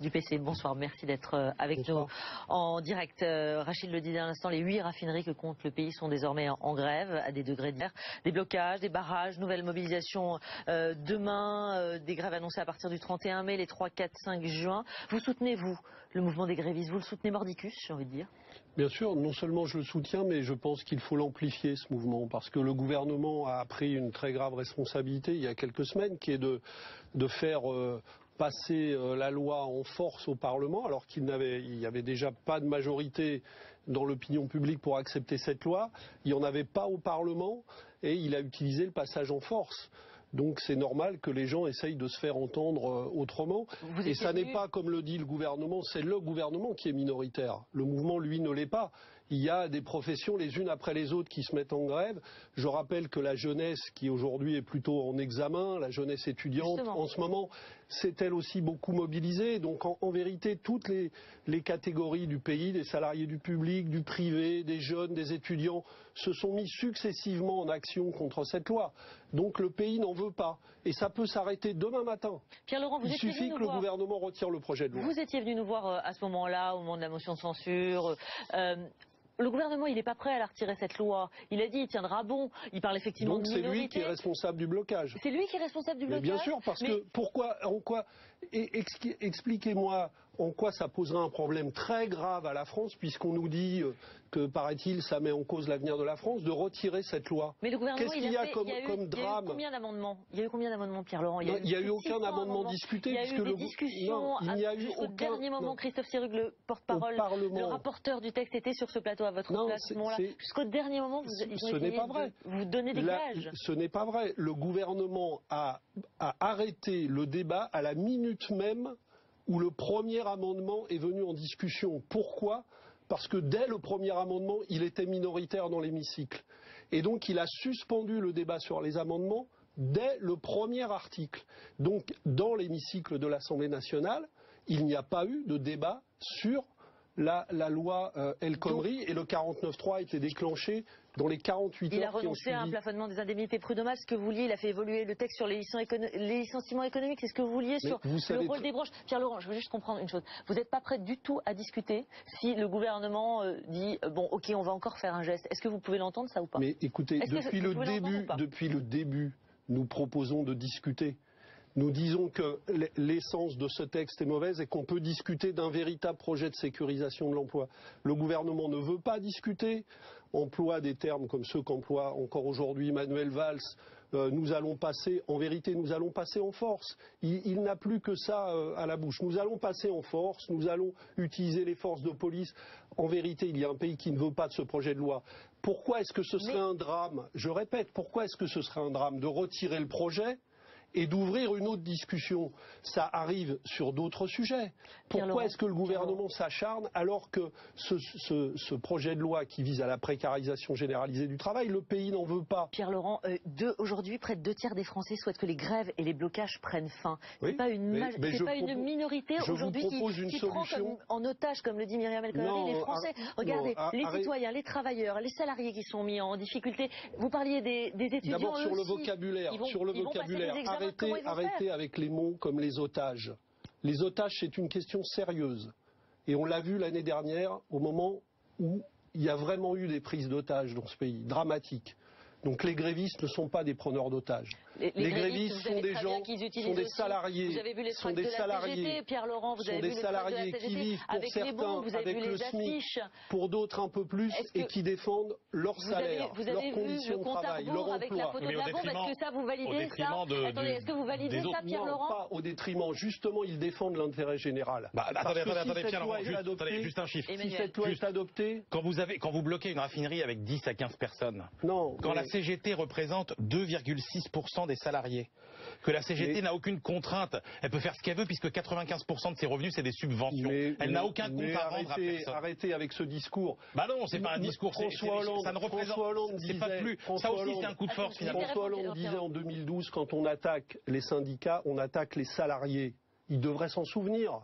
du PC. Bonsoir, merci d'être avec nous en direct. Rachid le disait à l'instant, les 8 raffineries que compte le pays sont désormais en grève à des degrés divers. Des blocages, des barrages, nouvelle mobilisation demain, des grèves annoncées à partir du 31 mai, les 3, 4, 5 juin. Vous soutenez, vous, le mouvement des grévistes? Vous le soutenez mordicus, j'ai envie de dire? Bien sûr, non seulement je le soutiens, mais je pense qu'il faut l'amplifier, ce mouvement, parce que le gouvernement a pris une très grave responsabilité il y a quelques semaines, qui est de faire passer la loi en force au Parlement, alors qu'il n'y avait déjà pas de majorité dans l'opinion publique pour accepter cette loi. Il n'y en avait pas au Parlement et il a utilisé le passage en force. Donc c'est normal que les gens essayent de se faire entendre autrement. Et ça n'est pas, comme le dit le gouvernement, c'est le gouvernement qui est minoritaire. Le mouvement, lui, ne l'est pas. Il y a des professions les unes après les autres qui se mettent en grève. Je rappelle que la jeunesse, qui aujourd'hui est plutôt en examen, la jeunesse étudiante, en ce moment, c'est elle aussi beaucoup mobilisée. Donc en vérité, toutes les catégories du pays, des salariés du public, du privé, des jeunes, des étudiants, se sont mis successivement en action contre cette loi. Donc le pays n'en veut pas. Et ça peut s'arrêter demain matin. Pierre-Laurent, il suffit que le gouvernement retire le projet de loi. Vous étiez venu nous voir à ce moment-là, au moment de la motion de censure. Le gouvernement, il n'est pas prêt à la retirer, cette loi. Il a dit, il tiendra bon. Il parle effectivement de minorité. Donc c'est lui qui est responsable du blocage. C'est lui qui est responsable du blocage. Mais bien sûr, parce que expliquez-moi en quoi ça poserait un problème très grave à la France, puisqu'on nous dit que, paraît-il, ça met en cause l'avenir de la France, de retirer cette loi. Mais le gouvernement, qu'est-ce qu'il y a comme drame? Il y a eu combien d'amendements? Il y a eu combien d'amendements, Pierre-Laurent? Il n'y a eu aucun amendement discuté. Il y a eu des discussions. Il n'y a eu aucun. Au dernier moment, Christophe Sirugue, le porte-parole, le rapporteur du texte, était sur ce plateau à votre place à ce moment-là. Jusqu'au dernier moment, ils ont essayé de vous donner des gages. Ce n'est pas vrai. Le gouvernement a arrêté le débat à la minute même où le premier amendement est venu en discussion. Pourquoi? Parce que dès le premier amendement, il était minoritaire dans l'hémicycle. Et donc il a suspendu le débat sur les amendements dès le premier article. Donc dans l'hémicycle de l'Assemblée nationale, il n'y a pas eu de débat sur la loi El Khomri, et le 49.3 a été déclenché dans les 48 heures qui ont suivi. Il a renoncé à un plafonnement des indemnités prud'homales. Ce que vous vouliez, il a fait évoluer le texte sur les licenciements économiques. C'est ce que vous vouliez sur le rôle des branches. Pierre-Laurent, je veux juste comprendre une chose. Vous n'êtes pas prêt du tout à discuter si le gouvernement dit bon, ok, on va encore faire un geste. Est-ce que vous pouvez l'entendre, ça, ou pas? Mais écoutez, depuis le début, nous proposons de discuter. Nous disons que l'essence de ce texte est mauvaise et qu'on peut discuter d'un véritable projet de sécurisation de l'emploi. Le gouvernement ne veut pas discuter, emploie des termes comme ceux qu'emploie encore aujourd'hui Manuel Valls. Nous allons passer en force. Il n'a plus que ça à la bouche. Nous allons passer en force, nous allons utiliser les forces de police. En vérité, il y a un pays qui ne veut pas de ce projet de loi. Pourquoi est-ce que ce serait un drame? Je répète, pourquoi est-ce que ce serait un drame de retirer le projet et d'ouvrir une autre discussion? Ça arrive sur d'autres sujets. Pourquoi est-ce que le gouvernement s'acharne alors que ce projet de loi qui vise à la précarisation généralisée du travail, le pays n'en veut pas? Pierre-Laurent, aujourd'hui, près de 2 tiers des Français souhaitent que les grèves et les blocages prennent fin. C'est pas une minorité aujourd'hui qui prend en otage, comme le dit Myriam El Khomri, les Français. Regardez, les citoyens, les travailleurs, les salariés qui sont mis en difficulté. Vous parliez des étudiants. D'abord sur le vocabulaire. Arrêtez avec les mots comme les otages. Les otages, c'est une question sérieuse. Et on l'a vu l'année dernière, au moment où il y a vraiment eu des prises d'otages dans ce pays, dramatiques. Donc les grévistes ne sont pas des preneurs d'otages. Les grévistes sont des gens, sont des salariés, vous avez vu les sont des salariés, Pierre-Laurent, vous avez vu les salariés qui vivent pour certains avec le SMIC, pour d'autres un peu plus, et qui défendent leur salaire, leurs conditions de travail, leur emploi. Est-ce que ça vous validez ça? Attendez, est-ce que vous validez ça, Pierre-Laurent? Pas au détriment, justement, ils défendent l'intérêt général. Attendez, Pierre-Laurent, juste un chiffre. Si cette loi est adoptée, quand vous bloquez une raffinerie avec 10 à 15 personnes, quand la CGT représente 2,6% des salariés, que la CGT n'a aucune contrainte, elle peut faire ce qu'elle veut puisque 95% de ses revenus c'est des subventions. Elle n'a aucun compte à rendre à personne. Arrêtez avec ce discours. Bah non, c'est pas un discours, ça ne représente, c'est pas plus. Ça aussi c'est un coup de force finalement. François Hollande disait en 2012, quand on attaque les syndicats, on attaque les salariés. Il devrait s'en souvenir.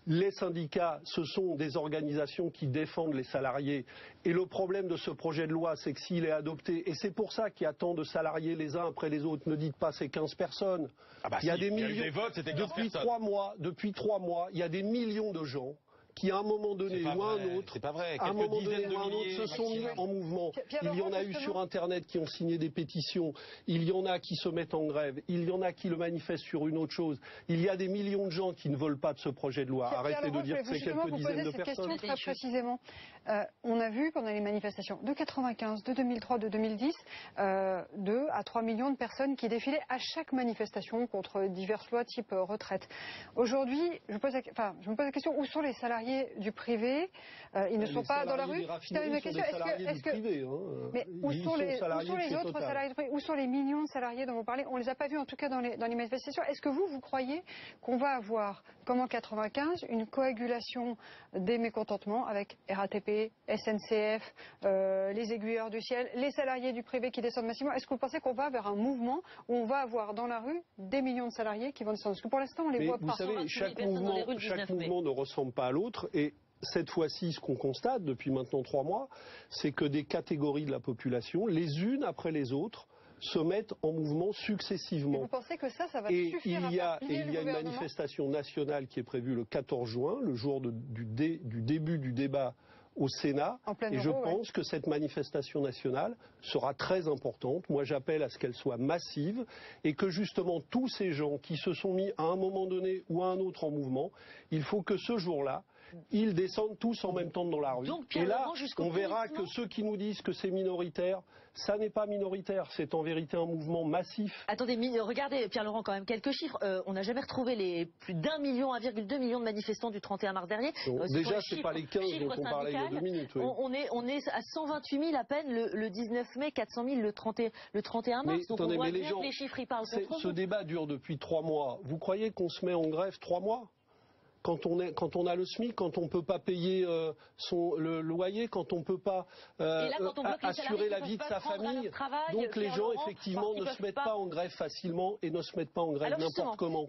Les syndicats, ce sont des organisations qui défendent les salariés. Et le problème de ce projet de loi, c'est que s'il est adopté, et c'est pour ça qu'il y a tant de salariés les uns après les autres, ne dites pas c'est 15 personnes. Il y a des millions. Il y a eu des votes, c'était 15 depuis 3 mois, il y a des millions de gens qui à un moment donné ou à un autre, se sont mis en mouvement. Il y en a eu sur Internet qui ont signé des pétitions, il y en a qui se mettent en grève, il y en a qui le manifestent sur une autre chose. Il y a des millions de gens qui ne veulent pas de ce projet de loi. Arrêtez de dire que c'est quelques dizaines de personnes. Question très précisément. On a vu pendant les manifestations de 95, de 2003, de 2010, 2 à 3 millions de personnes qui défilaient à chaque manifestation contre diverses lois type retraite. Aujourd'hui, je me pose la question, où sont les salariés du privé? Ils ne sont pas dans la rue. C'est une question. Mais où sont les autres salariés du privé? Où sont les millions de salariés dont vous parlez? On ne les a pas vus en tout cas dans les manifestations. Est-ce que vous croyez qu'on va avoir, comme en 95, une coagulation des mécontentements avec RATP, SNCF, les aiguilleurs du ciel, les salariés du privé qui descendent massivement? Est-ce que vous pensez qu'on va vers un mouvement où on va avoir dans la rue des millions de salariés qui vont descendre? Parce que pour l'instant, on les voit pas. Vous savez, chaque mouvement ne ressemble pas à l'autre. Et cette fois-ci, ce qu'on constate depuis maintenant 3 mois, c'est que des catégories de la population, les unes après les autres, se mettent en mouvement successivement. Et vous pensez que ça va suffire à il y a une manifestation nationale qui est prévue le 14 juin, le jour du début du débat au Sénat, et je pense que cette manifestation nationale sera très importante. Moi, j'appelle à ce qu'elle soit massive et que justement tous ces gens qui se sont mis à un moment donné ou à un autre en mouvement, il faut que ce jour-là, ils descendent tous en même temps dans la rue. Donc, et là, on verra que ceux qui nous disent que c'est minoritaire, ça n'est pas minoritaire, c'est en vérité un mouvement massif. Attendez, regardez, Pierre-Laurent, quand même quelques chiffres. On n'a jamais retrouvé les plus d'1 million, 1,2 million de manifestants du 31 mars dernier. Déjà, c'est pas les 15 dont on parlait il y a 2 minutes. Oui. On est à 128 000 à peine le 19 mai, 400 000 le 31 mars. Donc on voit bien que les chiffres, ils parlent contre ce débat dure depuis 3 mois. Vous croyez qu'on se met en grève 3 mois ? Quand on a le SMIC, quand on ne peut pas payer le loyer, quand on ne peut pas assurer la vie de sa famille. Donc les gens, effectivement, ne se mettent pas en grève facilement et ne se mettent pas en grève n'importe comment.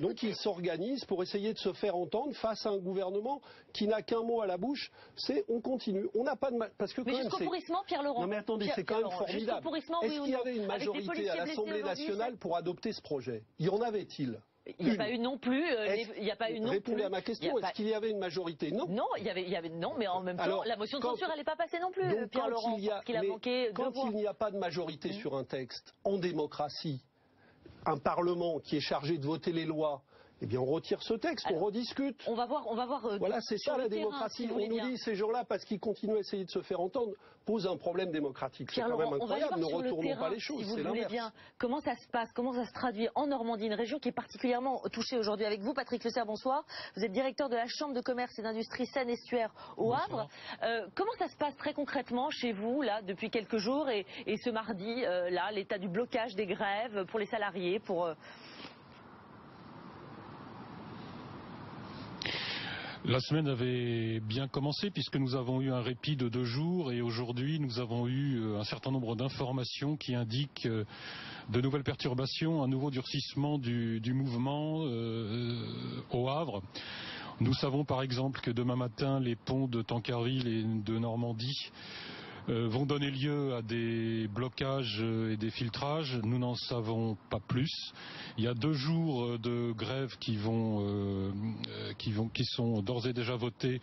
Donc ils s'organisent pour essayer de se faire entendre face à un gouvernement qui n'a qu'un mot à la bouche, c'est on continue. On n'a pas de parce que mais jusqu'au pourrissement, Pierre-Laurent. Non mais attendez, c'est quand même formidable. Est-ce qu'il y avait une majorité à l'Assemblée nationale pour adopter ce projet? Y en avait-il? Il n'y a pas eu non plus. Répondez à ma question. Est-ce qu'il y avait une majorité? Non. Non, non, mais en même temps, la motion de censure, elle n'est pas passée non plus, Pierre-Laurent. Quand il n'y a pas de majorité sur un texte, en démocratie, un Parlement qui est chargé de voter les lois, eh bien, on retire ce texte, on rediscute. On va voir. Voilà, c'est ça la démocratie. On nous dit ces gens-là, parce qu'ils continuent à essayer de se faire entendre, posent un problème démocratique. C'est quand même incroyable. Ne retournons pas les choses. C'est l'inverse. Comment ça se passe? Comment ça se traduit en Normandie, une région qui est particulièrement touchée aujourd'hui avec vous, Patrick Le Serre, bonsoir. Vous êtes directeur de la Chambre de commerce et d'industrie Seine-Estuaire au Havre. Comment ça se passe très concrètement chez vous, là, depuis quelques jours et ce mardi, là, l'état du blocage des grèves pour les salariés, pour La semaine avait bien commencé puisque nous avons eu un répit de 2 jours et aujourd'hui nous avons eu un certain nombre d'informations qui indiquent de nouvelles perturbations, un nouveau durcissement du mouvement au Havre. Nous savons par exemple que demain matin les ponts de Tancarville et de Normandie vont donner lieu à des blocages et des filtrages. Nous n'en savons pas plus. Il y a 2 jours de grève qui sont d'ores et déjà votés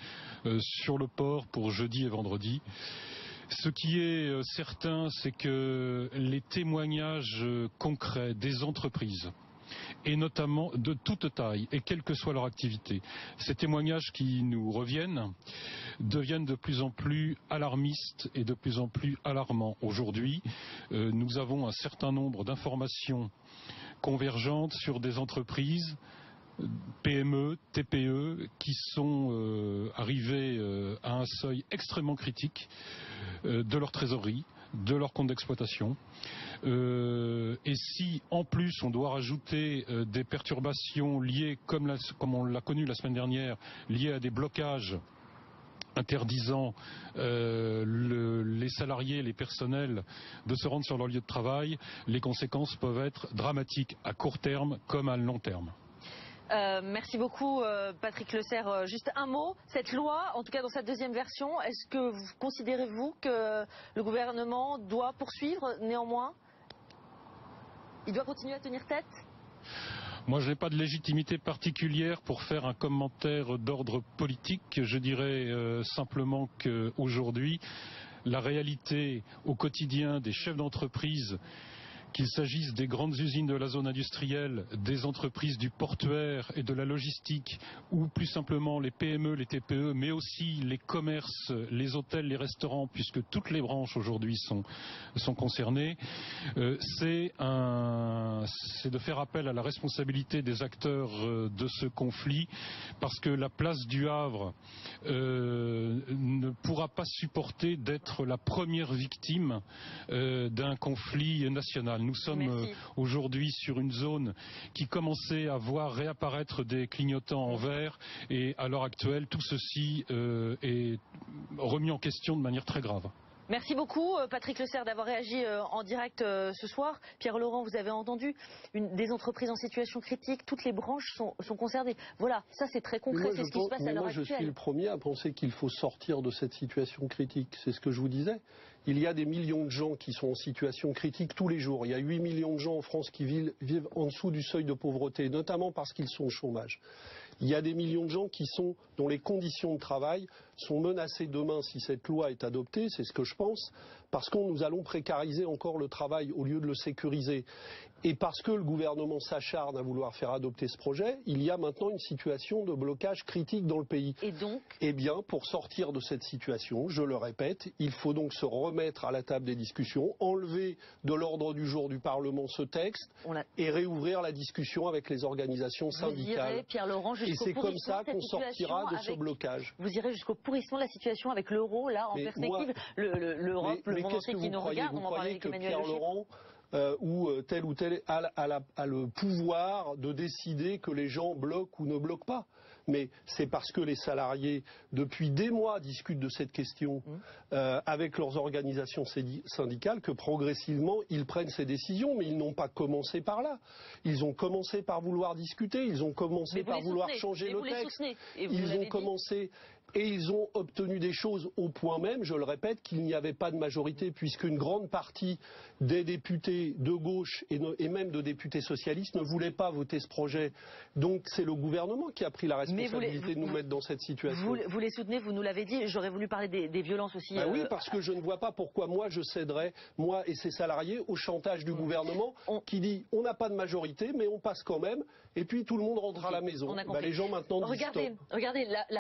sur le port pour jeudi et vendredi. Ce qui est certain, c'est que les témoignages concrets des entreprises, et notamment de toute taille, et quelle que soit leur activité, ces témoignages qui nous reviennent deviennent de plus en plus alarmistes et de plus en plus alarmants. Aujourd'hui, nous avons un certain nombre d'informations convergentes sur des entreprises, PME, TPE, qui sont arrivées à un seuil extrêmement critique de leur trésorerie, de leur compte d'exploitation. Et si en plus on doit rajouter des perturbations liées, comme on l'a connu la semaine dernière, liées à des blocages interdisant les salariés, les personnels de se rendre sur leur lieu de travail, les conséquences peuvent être dramatiques à court terme comme à long terme. Merci beaucoup Patrick Le Serre. Juste un mot, cette loi, en tout cas dans sa deuxième version, est-ce que considérez-vous que le gouvernement doit poursuivre néanmoins? Il doit continuer à tenir tête? Moi, je n'ai pas de légitimité particulière pour faire un commentaire d'ordre politique. Je dirais simplement qu'aujourd'hui, la réalité au quotidien des chefs d'entreprise, qu'il s'agisse des grandes usines de la zone industrielle, des entreprises du portuaire et de la logistique, ou plus simplement les PME, les TPE, mais aussi les commerces, les hôtels, les restaurants, puisque toutes les branches aujourd'hui sont concernées, c'est de faire appel à la responsabilité des acteurs de ce conflit, parce que la place du Havre ne pourra pas supporter d'être la première victime d'un conflit national. Nous sommes aujourd'hui sur une zone qui commençait à voir réapparaître des clignotants en vert et à l'heure actuelle, tout ceci est remis en question de manière très grave. Merci beaucoup Patrick Le Serre d'avoir réagi en direct ce soir. Pierre Laurent, vous avez entendu des entreprises en situation critique, toutes les branches sont concernées. Voilà, ça c'est très concret, c'est ce qui se passe à l'heure actuelle. Moi je suis le premier à penser qu'il faut sortir de cette situation critique, c'est ce que je vous disais. Il y a des millions de gens qui sont en situation critique tous les jours. Il y a 8 millions de gens en France qui vivent en dessous du seuil de pauvreté, notamment parce qu'ils sont au chômage. Il y a des millions de gens dont les conditions de travail sont menacées demain si cette loi est adoptée, c'est ce que je pense, parce que nous allons précariser encore le travail au lieu de le sécuriser. Et parce que le gouvernement s'acharne à vouloir faire adopter ce projet, il y a maintenant une situation de blocage critique dans le pays. Et donc ? Eh bien, pour sortir de cette situation, je le répète, il faut donc se remettre à la table des discussions, enlever de l'ordre du jour du Parlement ce texte et réouvrir la discussion avec les organisations syndicales. Vous irez, Pierre Laurent, et c'est comme ça qu'on sortira de ce blocage. Vous irez jusqu'au pourrissement de la situation avec l'euro, là, en perspective, l'Europe, le monde entier qui nous regarde, on en parlait avec Emmanuel Pierre Laurent ou tel a le pouvoir de décider que les gens bloquent ou ne bloquent pas. Mais c'est parce que les salariés, depuis des mois, discutent de cette question avec leurs organisations syndicales que progressivement, ils prennent ces décisions. Mais ils n'ont pas commencé par là. Ils ont commencé par vouloir discuter, ils ont commencé par vouloir changer le texte. Ils ont commencé... Et ils ont obtenu des choses au point même, je le répète, qu'il n'y avait pas de majorité, puisqu'une grande partie des députés de gauche et même de députés socialistes ne voulaient pas voter ce projet. Donc c'est le gouvernement qui a pris la responsabilité de nous mettre dans cette situation. Vous les soutenez, vous nous l'avez dit, j'aurais voulu parler des violences aussi. Oui, parce que je ne vois pas pourquoi moi je céderais, moi et ces salariés, au chantage du gouvernement qui dit on n'a pas de majorité, mais on passe quand même, et puis tout le monde rentre à la maison. Les gens maintenant disent stop. Regardez